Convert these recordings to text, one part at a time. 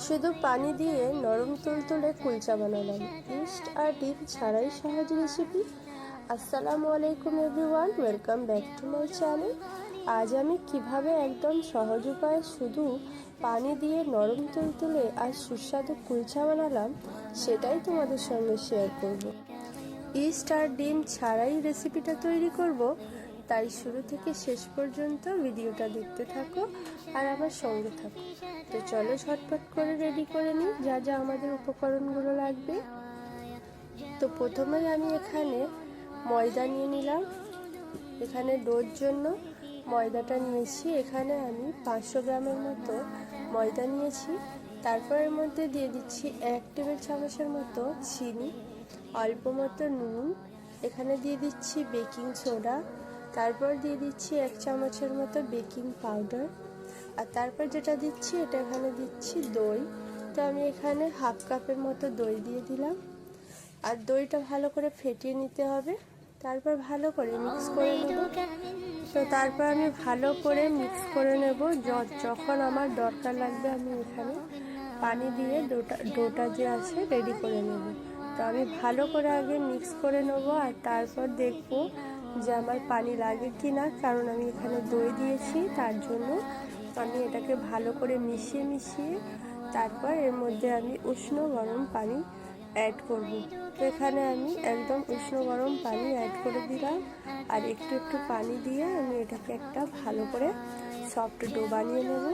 শুধু পানি দিয়ে নরম তুলতুলে কুলচা বানালাম, ইস্ট আর ডিম ছাড়াই সহজ রেসিপি। আসসালামু আলাইকুম everyone, welcome back to my channel. আজ আমি কিভাবে একদম সহজ উপায়ে শুধু পানি দিয়ে নরম তুলতুলে আর সুস্বাদু কুলচা বানালাম সেটাই তোমাদের সঙ্গে শেয়ার করব। ইস্ট আর ডিম ছাড়াই রেসিপিটা তৈরি করব, তাই শুরু থেকে শেষ পর্যন্ত ভিডিওটা দেখতে থাকো আর আমার সঙ্গে থাকো। তো চলো ঝটপট করে রেডি করে নিই যা যা আমাদের উপকরণগুলো লাগবে। তো প্রথমে আমি এখানে ময়দা নিয়ে নিলাম। এখানে ডোর জন্য ময়দাটা নিয়েছি। এখানে আমি 500 গ্রামের মতো ময়দা নিয়েছি। তারপর এর মধ্যে দিয়ে দিচ্ছি 1 টেবিল চামচের মতো চিনি, অল্প মতো নুন, এখানে দিয়ে দিচ্ছি বেকিং সোডা, তারপর দিয়ে দিচ্ছি 1 চামচের মতো বেকিং পাউডার, আর তারপর যেটা দিচ্ছি এটা এখানে দিচ্ছি দই। তো আমি এখানে হাফ কাপের মতো দই দিয়ে দিলাম। আর দইটা ভালো করে ফেটিয়ে নিতে হবে, তারপর ভালো করে মিক্স করে নেব। তো তারপর আমি ভালো করে মিক্স করে নেব। যখন আমার দরকার লাগবে আমি এখানে পানি দিয়ে ডোটা যে আছে রেডি করে নেব। তো আমি ভালো করে আগে মিক্স করে নেব আর তারপর দেখব যে আমার পানি লাগে কি না, কারণ আমি এখানে দই দিয়েছি, তার জন্য আমি এটাকে ভালো করে মিশিয়ে তারপর এর মধ্যে আমি উষ্ণ গরম পানি অ্যাড করব। তো এখানে আমি একদম উষ্ণ গরম পানি অ্যাড করে দিলাম আর একটু পানি দিয়ে আমি এটাকে একটা ভালো করে সফট ডো বানিয়ে নেব।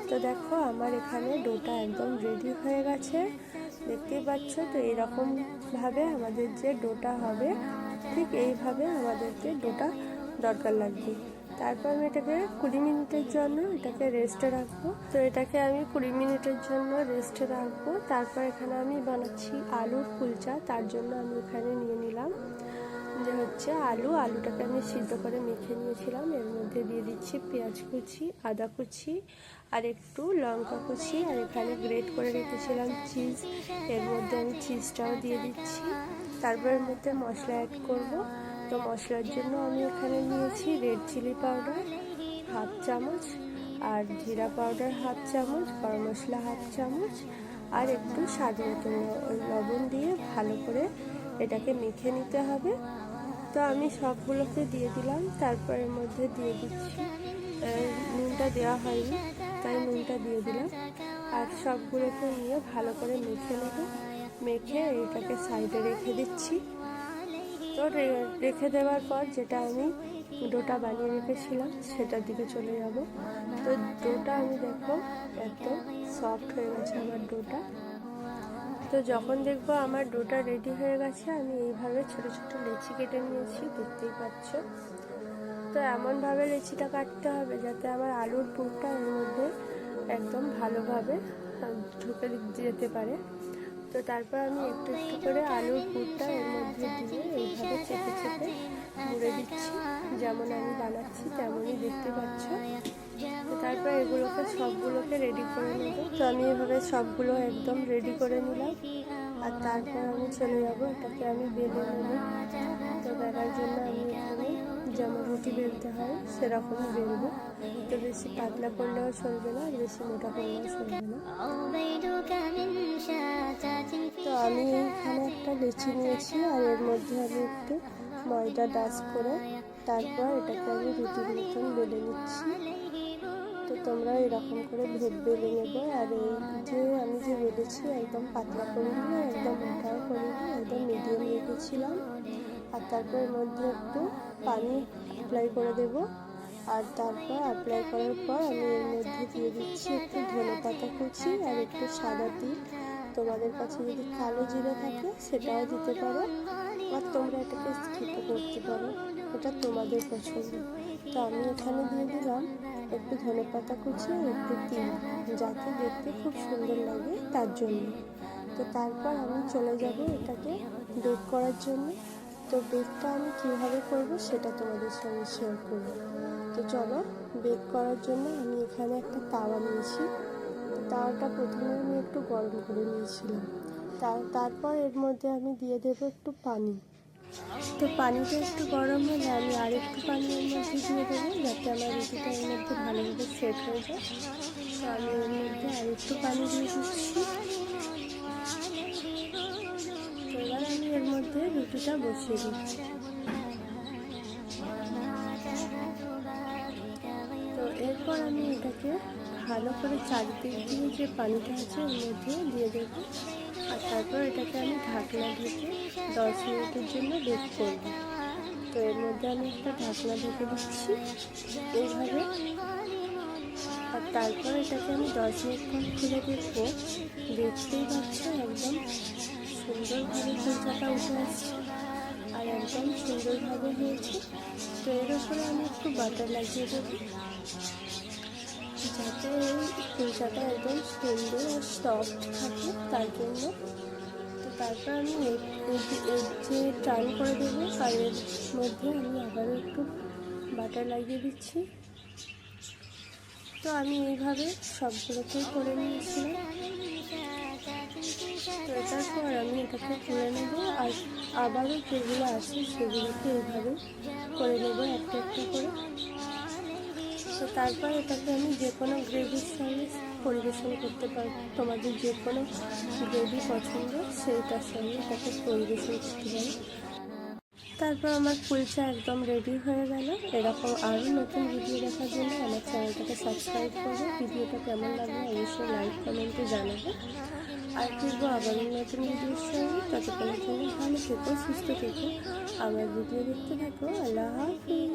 তো দেখো আমার এখানে ডোটা একদম রেডি হয়ে গেছে, দেখতেই পাচ্ছ। তো এইরকমভাবে আমাদের যে ডোটা হবে ঠিক এইভাবে আমাদেরকে ডোটা দরকার লাগবে। তারপর আমি এটাকে 20 মিনিটের জন্য এটাকে রেস্টে রাখবো। তো এটাকে আমি 20 মিনিটের জন্য রেস্টে রাখবো। তারপর এখানে আমি বানাচ্ছি আলুর কুলচা, তার জন্য আমি এখানে নিয়ে নিলাম যে হচ্ছে আলুটাকে আমি সিদ্ধ করে মেখে নিয়েছিলাম। এর মধ্যে দিয়ে দিচ্ছি পেঁয়াজ কুচি, আদা কুচি আর একটু লঙ্কা কুচি, আর এখানে গ্রেট করে রেখেছিলাম চিজ, এর মধ্যে আমি চিজটাও দিয়ে দিচ্ছি। তারপর এর মধ্যে মশলা অ্যাড করব। তো মশলার জন্য আমি এখানে নিয়েছি রেড চিলি পাউডার হাফ চামচ, আর জিরা পাউডার হাফ চামচ, গরম মশলা হাফ চামচ, আর একটু স্বাদ মতো লবণ দিয়ে ভালো করে এটাকে মেখে নিতে হবে। তো আমি সবগুলোকে দিয়ে দিলাম। তারপর এর মধ্যে দিয়ে দিচ্ছি নুনটা দেওয়া হয়নি, তাই নুনটা দিয়ে দিলাম। আর সবগুলোকে নিয়ে ভালো করে মেখে নেব। মেখে এটাকে সাইডে রেখে দিচ্ছি। তো রেখে দেওয়ার পর যেটা আমি ডোটা বানিয়ে রেখেছিলাম সেটার দিকে চলে যাব। তো ডোটা আমি দেখো একদম সফট হয়ে গেছে আমার ডোটা। তো যখন দেখবো আমার ডোটা রেডি হয়ে গেছে আমি এইভাবে ছোট ছোট লেচি কেটে নিয়েছি, দেখতেই পাচ্ছ। তো এমনভাবে লেচিটা কাটতে হবে যাতে আমার আলুর পুরটা এর মধ্যে একদম ভালোভাবে ঢুকে যেতে পারে। তো তারপর আমি একটু করে আলুর পুরটা এর মধ্যে দিয়ে এইভাবে চেপে মুড়ে দিচ্ছি, যেমন আমি বানাচ্ছি তেমনই দেখতে পাচ্ছ। তো তারপর এগুলোকে সবগুলোকে রেডি করে নেব। তো আমি এভাবে সবগুলো একদম রেডি করে নিলাম আর তারপর আমি চলে যাব এটাকে আমি বেলে নেব। তো বেলার জন্য আমি এখানে যেমন রুটি বেলতে হয় সেরকমই বেলবো। তো বেশি পাতলা করলেও চলবে না, বেশি মোটা করলেও চলবে না। তো আমি এইখানে একটা লেচি নিয়েছি আর এর মধ্যে আমি একটু ময়দা ডাস্ট করে তারপর এটাকে আমি রুটির মতন বেলে নিচ্ছি। তো তোমরা এরকম করে বেলে নেবে। আর এই আমি যে বেলেছি একদম পাতলা করিনি, একদম মোটাও করিনি, একদম মিডিয়াম রেখেছিলাম। আর তারপর এর মধ্যে একটু পানি অ্যাপ্লাই করে দেব। আর তারপর অ্যাপ্লাই করার পর আমি এর মধ্যে দিয়ে দিচ্ছি একটু ধনেপাতা কুচি আর একটু সাদা তিল। তোমাদের কাছে যদি কালো জিরে থাকে সেটাও দিতে পারো, আর তোমরা এটাকে স্কিপও করতে পারো, এটা তোমাদের পছন্দ। তো আমি এখানে দিয়ে দিলাম একটু ধনেপাতা কুচি আর একটু তিল, যাতে দেখতে খুব সুন্দর লাগে তার জন্য। তো তারপর আমি চলে যাব এটাকে বেক করার জন্য। তো বেকটা আমি কীভাবে করব সেটা তোমাদের সঙ্গে শেয়ার করব। তো চলো, বেক করার জন্য আমি এখানে একটা তাওয়া নিয়েছি। তাওয়াটা প্রথমে আমি একটু গরম করে নিয়েছিলাম। তারপর এর মধ্যে আমি দিয়ে দেবো একটু পানি। তো পানিটা একটু গরম হলে আমি আর একটু পানি এর মধ্যে দিয়ে দেবো, যাতে আমার রুটিটা এর মধ্যে ভালোভাবে সেট হয়ে যায়। তো আমি এর মধ্যে আর একটু পানি দিয়ে দিচ্ছি। তো এবার আমি এর মধ্যে রুটিটা বসিয়ে দিচ্ছি। তো এরপর আমি এটাকে ভালো করে চারিদিক দিয়ে যে পানিটা আছে এর মধ্যে দিয়ে দেবো, আর তারপর এটাকে আমি ঢাকনা ঢেকে 10 মিনিটের জন্য বেক করব। তো এর মধ্যে আমি একটা ঢাকনা ঢেকে দিচ্ছি এইভাবে, আর তারপর এটাকে আমি 10 মিনিট পর খুলে দেখবো। দেখতেই পাচ্ছ একদম সুন্দরভাবে কুলচাটা উঠে আসছে আর একদম সুন্দরভাবে হয়েছে। তো এর উপরে আমি একটু বাটার লাগিয়ে দেবো যাতে এই কুলচাটা একদম সুন্দর আর সফট থাকে তার জন্য। তো তারপর আমি এর যে টার্ন করে দেবো, আর এর মধ্যে আমি আবারও একটু বাটার লাগিয়ে দিচ্ছি। তো আমি এইভাবে সবগুলোকেই করে নিয়েছিলাম। তো এটার পর আমি এটাকে তুলে নেব, আর আবারও যেগুলো আছে সেগুলোকে এইভাবে করে নেবো একটা একটা করে। তো তারপর এটাকে আমি যে কোনো গ্রেভির সঙ্গে পরিবেশন করতে পারবো। তোমাদের যে কোনো গ্রেভি পছন্দ সেইটার সঙ্গে এটাকে পরিবেশন করতে পারো। তারপর আমার কুলচা একদম রেডি হয়ে গেল। এরকম আরও নতুন ভিডিও দেখার জন্য আমার চ্যানেলটাকে সাবস্ক্রাইব করবে। ভিডিওটা কেমন লাগবে অবশ্যই লাইক কমেন্টে জানাবে। আর ফিরবো আবারও নতুন ভিডিওর সঙ্গে। ততক্ষণের জন্য ভালো থেকো, সুস্থ থেকো, আমার ভিডিও দেখতে থাকো। আল্লাহ হাফিজ।